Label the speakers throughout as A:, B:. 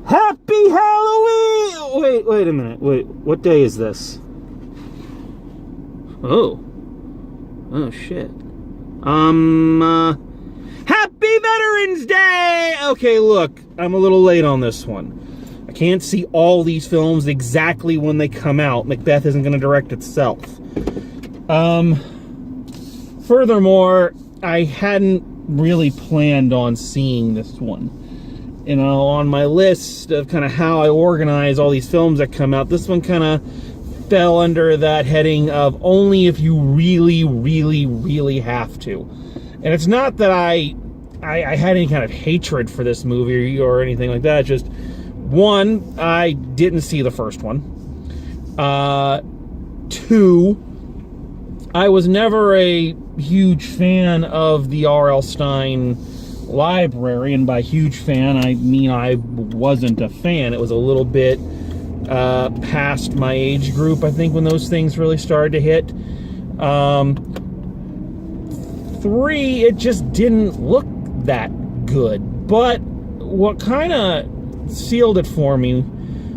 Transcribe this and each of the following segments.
A: Happy Halloween! Wait a minute. Wait, what day is this? Oh, shit. Happy Veterans Day! Okay, look, I'm a little late on this one. I can't see all these films exactly when they come out. Macbeth isn't going to direct itself. Furthermore, I hadn't really planned on seeing this one. You know, on my list of kind of how I organize all these films that come out, this one kind of fell under that heading of only if you really, really, really have to. And it's not that I had any kind of hatred for this movie or anything like that. Just, one, I didn't see the first one. Two, I was never a huge fan of the R.L. Stine library, and by huge fan, I mean I wasn't a fan. It was a little bit past my age group, I think, when those things really started to hit. Three, it just didn't look that good. But what kind of sealed it for me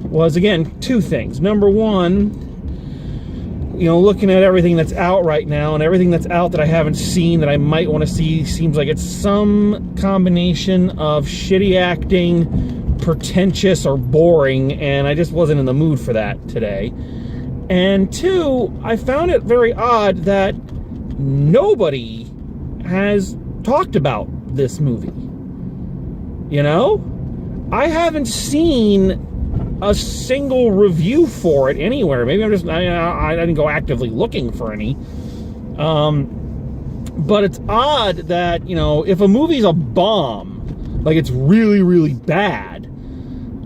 A: was, again, two things. Number one, you know, looking at everything that's out right now, and everything that's out that I haven't seen that I might want to see, seems like it's some combination of shitty acting, pretentious, or boring, and I just wasn't in the mood for that today. And two, I found it very odd that nobody has talked about this movie. You know? I haven't seen a single review for it anywhere. Maybe I didn't go actively looking for any. But it's odd that, you know, if a movie's a bomb, like it's really, really bad,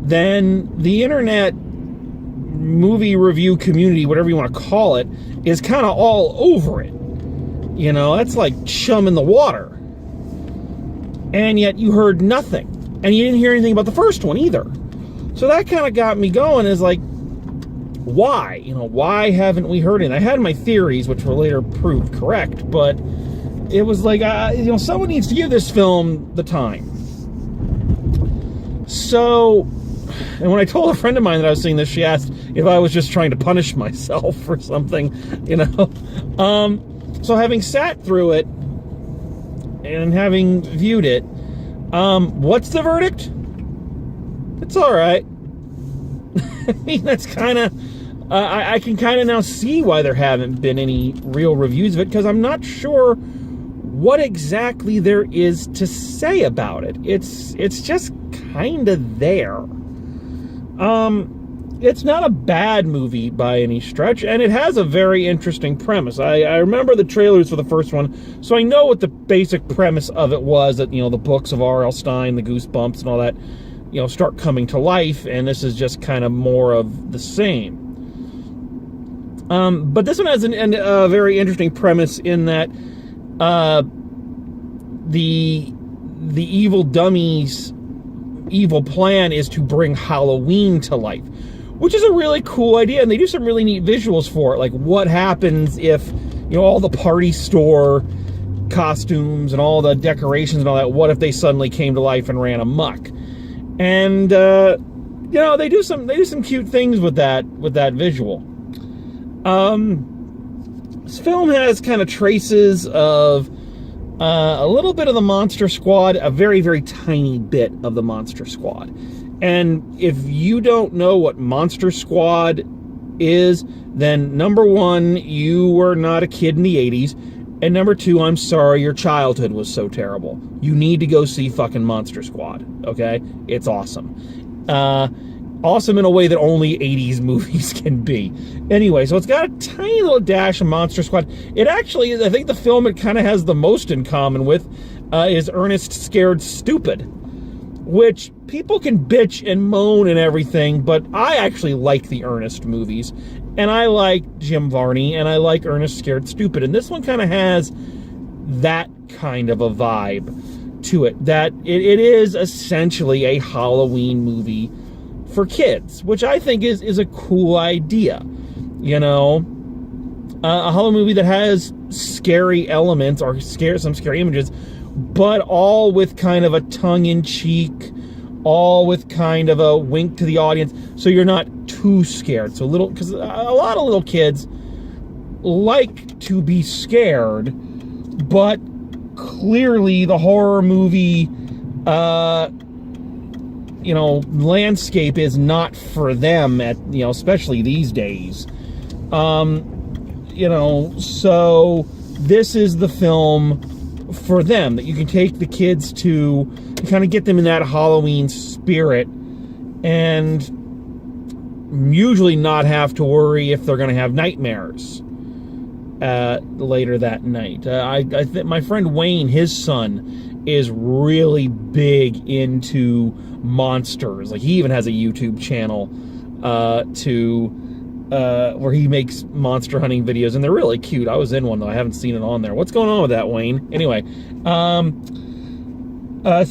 A: then the internet movie review community, whatever you want to call it, is kind of all over it. You know, that's like chum in the water. And yet you heard nothing. And you didn't hear anything about the first one either. So that kind of got me going, is like, why? You know, why haven't we heard anything? I had my theories, which were later proved correct, but it was like, you know, someone needs to give this film the time. So, and when I told a friend of mine that I was seeing this, she asked if I was just trying to punish myself or something, you know. So having sat through it and having viewed it, what's the verdict? It's all right. I mean, that's kind of... I can kind of now see why there haven't been any real reviews of it, because I'm not sure what exactly there is to say about it. It's just kind of there. It's not a bad movie by any stretch, and it has a very interesting premise. I remember the trailers for the first one, so I know what the basic premise of it was, that, you know, the books of R.L. Stine, the Goosebumps and all that, you know, start coming to life, and this is just kind of more of the same. But this one has a very interesting premise in that the evil dummy's evil plan is to bring Halloween to life, which is a really cool idea, and they do some really neat visuals for it. Like, what happens if, you know, all the party store costumes and all the decorations and all that, what if they suddenly came to life and ran amok? And you know, they do some cute things with that visual. This film has kind of traces of a little bit of the Monster Squad, a very, very tiny bit of the Monster Squad. And if you don't know what Monster Squad is, then number one, you were not a kid in the 80s. And number two, I'm sorry your childhood was so terrible. You need to go see fucking Monster Squad, okay? It's awesome. Awesome in a way that only 80s movies can be. Anyway, so it's got a tiny little dash of Monster Squad. It actually, I think the film it kind of has the most in common with is Ernest Scared Stupid, which people can bitch and moan and everything, but I actually like the Ernest movies. And I like Jim Varney, and I like Ernest Scared Stupid. And this one kind of has that kind of a vibe to it. That it is essentially a Halloween movie for kids, which I think is a cool idea. You know, a Halloween movie that has scary elements or some scary images, but all with kind of a tongue-in-cheek, all with kind of a wink to the audience, so you're not too scared. So because a lot of little kids like to be scared, but clearly the horror movie, landscape is not for them especially these days. So this is the film for them that you can take the kids to kind of get them in that Halloween spirit and usually not have to worry if they're going to have nightmares later that night. I think my friend Wayne, his son, is really big into monsters. Like, he even has a YouTube channel where he makes monster hunting videos, and they're really cute. I was in one, though. I haven't seen it on there. What's going on with that, Wayne? Anyway, so I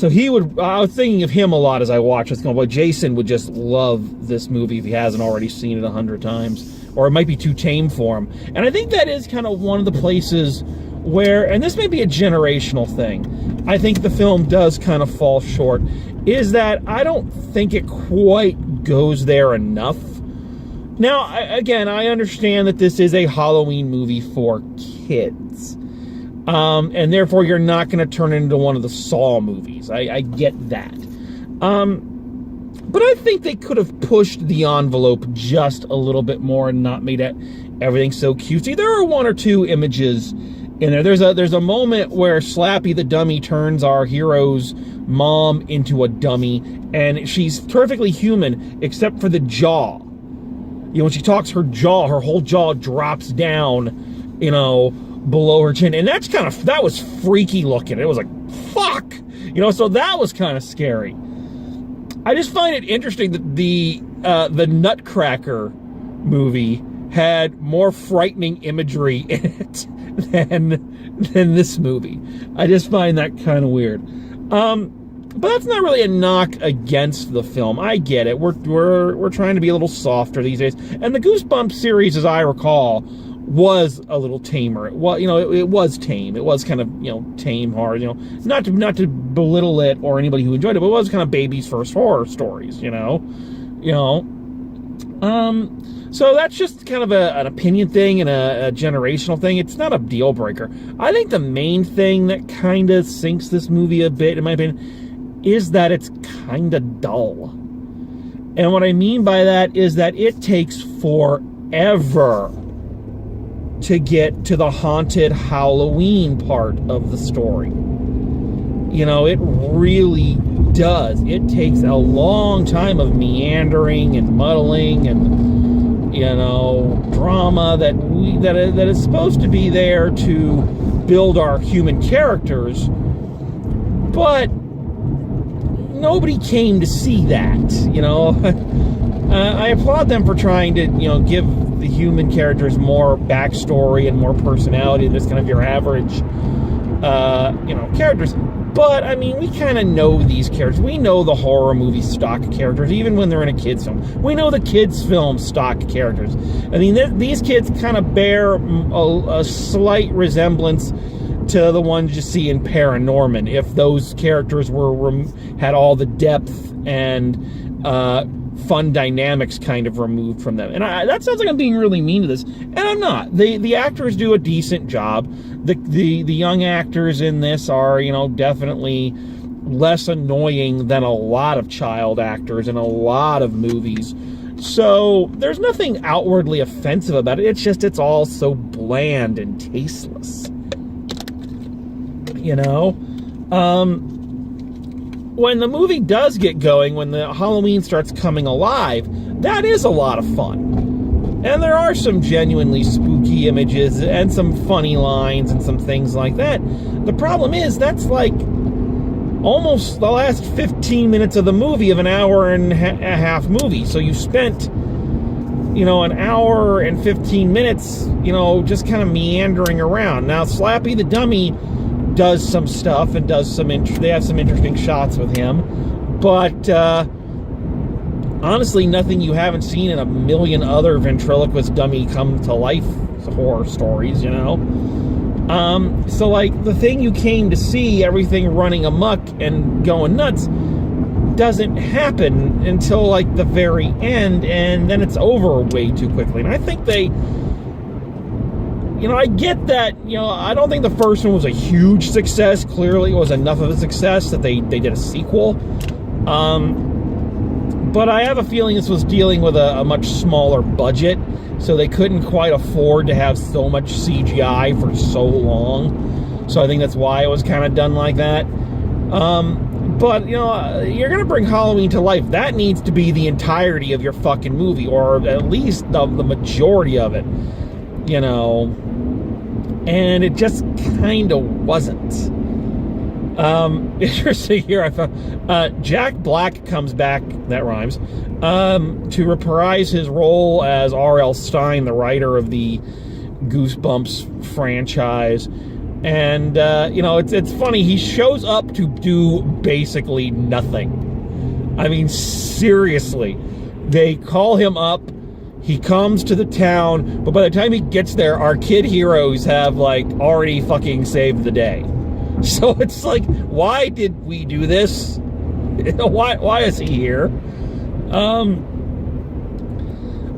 A: was thinking of him a lot as I watched this. Boy, Jason would just love this movie if he hasn't already seen it 100 times. Or it might be too tame for him. And I think that is kind of one of the places where, and this may be a generational thing, I think the film does kind of fall short, is that I don't think it quite goes there enough. Now, again, I understand that this is a Halloween movie for kids. And therefore, you're not going to turn it into one of the Saw movies. I get that. But I think they could have pushed the envelope just a little bit more and not made everything so cutesy. There are one or two images in there. There's a moment where Slappy the dummy turns our hero's mom into a dummy, and she's perfectly human except for the jaw. When she talks, her whole jaw drops down, below her chin, and that was freaky looking. It was like, fuck, so that was kind of scary. I just find it interesting that the Nutcracker movie had more frightening imagery in it than this movie. I just find that kind of weird. But that's not really a knock against the film. I get it. We're trying to be a little softer these days. And the Goosebumps series, as I recall, was a little tamer. It was tame. It was kind of, tame horror, not to belittle it or anybody who enjoyed it, but it was kind of baby's first horror stories, So that's just kind of an opinion thing and a generational thing. It's not a deal breaker. I think the main thing that kind of sinks this movie a bit, in my opinion, is that it's kind of dull. And what I mean by that is that it takes forever to get to the haunted Halloween part of the story. It really does. It takes a long time of meandering and muddling and, drama that is supposed to be there to build our human characters, but nobody came to see that, I applaud them for trying to, give the human characters more backstory and more personality than just kind of your average, characters. But, I mean, we kind of know these characters. We know the horror movie stock characters, even when they're in a kid's film. We know the kids' film stock characters. I mean, these kids kind of bear a slight resemblance to the ones you see in Paranorman, if those characters had all the depth and fun dynamics kind of removed from them. And that sounds like I'm being really mean to this, and I'm not. The actors do a decent job. The young actors in this are, definitely less annoying than a lot of child actors in a lot of movies. So there's nothing outwardly offensive about it. It's all so bland and tasteless. When the movie does get going, when the Halloween starts coming alive, that is a lot of fun. And there are some genuinely spooky images and some funny lines and some things like that. The problem is, that's like almost the last 15 minutes of the movie of an hour and a half movie. So you've spent, an hour and 15 minutes, just kind of meandering around. Now, Slappy the Dummy does some stuff and they have some interesting shots with him, but honestly, nothing you haven't seen in a million other ventriloquist dummy come to life horror stories. So like the thing you came to see, everything running amok and going nuts, doesn't happen until like the very end, and then it's over way too quickly. And I think they, I get that, I don't think the first one was a huge success. Clearly it was enough of a success that they did a sequel. But I have a feeling this was dealing with a much smaller budget, so they couldn't quite afford to have so much CGI for so long. So I think that's why it was kind of done like that. But, you're going to bring Halloween to life. That needs to be the entirety of your fucking movie, or at least the majority of it, And it just kind of wasn't. Interesting here, I found Jack Black comes back, that rhymes, to reprise his role as R.L. Stine, the writer of the Goosebumps franchise. And, it's funny, he shows up to do basically nothing. I mean, seriously. They call him up, he comes to the town, but by the time he gets there, our kid heroes have, already fucking saved the day. So it's like, why did we do this? Why is he here?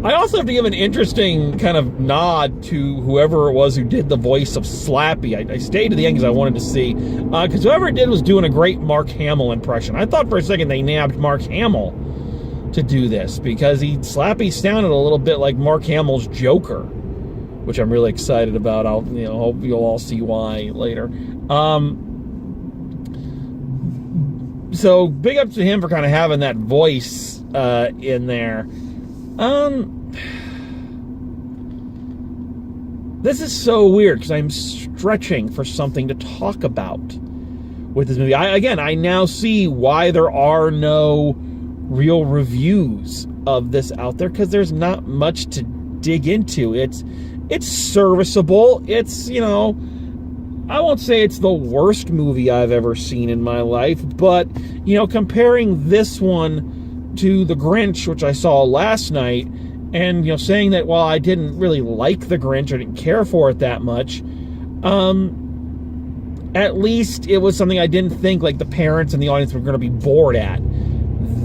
A: I also have to give an interesting kind of nod to whoever it was who did the voice of Slappy. I stayed to the end because I wanted to see. Because whoever it did was doing a great Mark Hamill impression. I thought for a second they nabbed Mark Hamill to do this, because Slappy sounded a little bit like Mark Hamill's Joker, which I'm really excited about. I'll hope you'll all see why later. So big up to him for kind of having that voice in there. This is so weird because I'm stretching for something to talk about with this movie. I now see why there are no real reviews of this out there, because there's not much to dig into. It's serviceable. It's, I won't say it's the worst movie I've ever seen in my life, but, comparing this one to The Grinch, which I saw last night, and, saying that while I didn't really like The Grinch, I didn't care for it that much, at least it was something I didn't think, the parents and the audience were going to be bored at.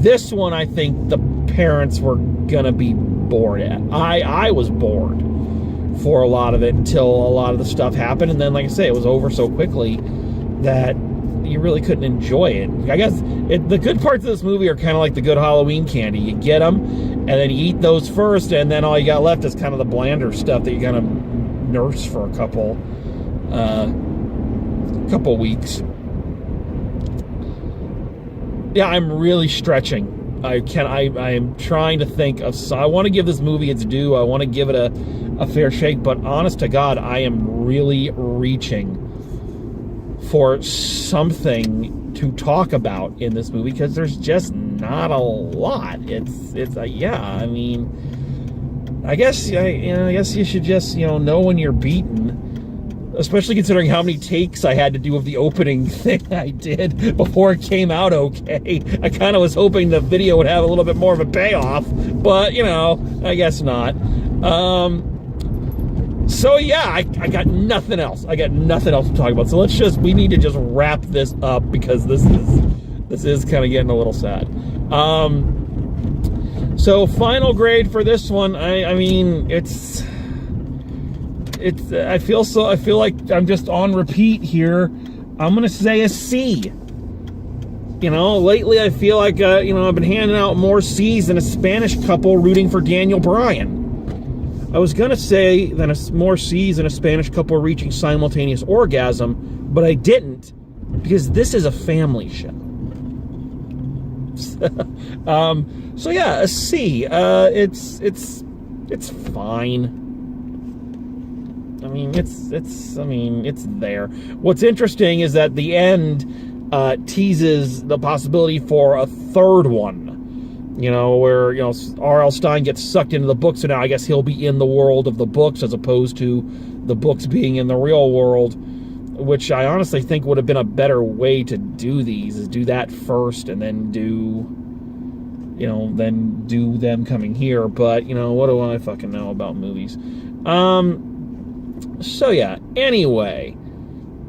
A: This one, I think the parents were going to be bored at. I was bored for a lot of it until a lot of the stuff happened, and then, like I say, it was over so quickly that you really couldn't enjoy it. I guess the good parts of this movie are kind of like the good Halloween candy. You get them, and then you eat those first, and then all you got left is kind of the blander stuff that you kind of nurse for a couple weeks. Yeah, I'm really stretching. I am trying to think of. I want to give this movie its due. I want to give it a fair shake, but honest to God, I am really reaching for something to talk about in this movie, because there's just not a lot. I mean, I guess you should just, know when you're beaten, especially considering how many takes I had to do of the opening thing I did before it came out okay. I kind of was hoping the video would have a little bit more of a payoff, but, I guess not. So yeah, I got nothing else. I got nothing else to talk about. So we need to just wrap this up, because this is kind of getting a little sad. So final grade for this one, I mean, I feel like I'm just on repeat here. I'm gonna say a C. Lately I feel like I've been handing out more C's than a Spanish couple rooting for Daniel Bryan. I was gonna say more C's than a Spanish couple reaching simultaneous orgasm, but I didn't, because this is a family show. So yeah, a C. It's fine. I mean, it's there. What's interesting is that the end teases the possibility for a third one. Where, R.L. Stine gets sucked into the books, so now I guess he'll be in the world of the books as opposed to the books being in the real world, which I honestly think would have been a better way to do these, is do that first and then do them coming here. But, what do I fucking know about movies? So yeah, anyway,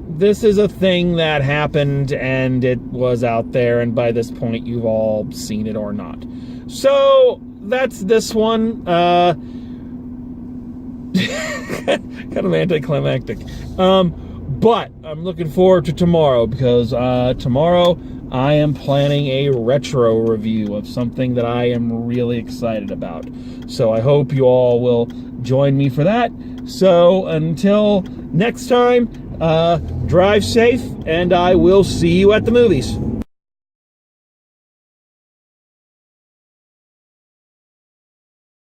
A: this is a thing that happened and it was out there, and by this point you've all seen it or not. So that's this one. Kind of anticlimactic. But I'm looking forward to tomorrow, because tomorrow I am planning a retro review of something that I am really excited about. So I hope you all will join me for that. So until next time, drive safe, and I will see you at the movies.